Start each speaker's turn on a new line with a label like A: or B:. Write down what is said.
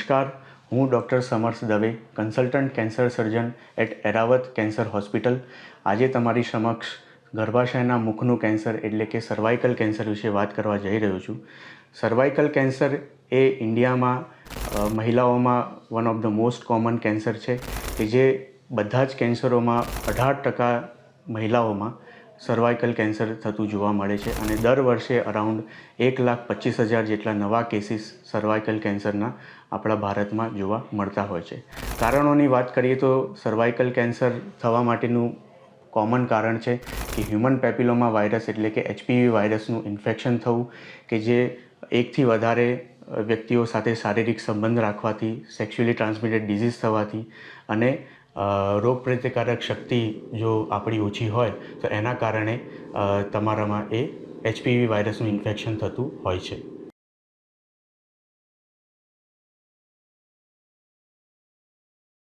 A: નમસ્કાર, હું doctor Samarth Dave, consultant cancer surgeon at Airavat cancer hospital. આજે તમારી સમક્ષ ગર્ભાશયના મુખનું કેન્સર એટલે કે સર્વાઇકલ કેન્સર વિશે વાત કરવા જઈ રહ્યો છું. સર્વાઇકલ કેન્સર એ ઇન્ડિયામાં મહિલાઓમાં one of the most common cancer છે કે જે બધા જ કેન્સરોમાં 18% મહિલાઓમાં સર્વાઇકલ કેન્સર થતું જોવા મળે છે અને દર વર્ષે અરાઉન્ડ 1,25,000 જેટલા નવા કેસીસ સર્વાઇકલ કેન્સરના આપણા ભારતમાં જોવા મળતા હોય છે. કારણોની વાત કરીએ તો સર્વાઇકલ કેન્સર થવા માટેનું કોમન કારણ છે કે હ્યુમન પેપિલોમા વાયરસ એટલે કે HPV વાયરસનું ઇન્ફેક્શન થવું, કે જે એકથી વધારે વ્યક્તિઓ સાથે શારીરિક સંબંધ રાખવાથી, સેક્સ્યુઅલી ટ્રાન્સમિટેડ ડિઝીઝ થવાથી અને રોગપ્રતિકારક શક્તિ જો આપણી ઓછી હોય તો એના કારણે તમારામાં એ HPV વાયરસનું ઇન્ફેક્શન થતું હોય છે.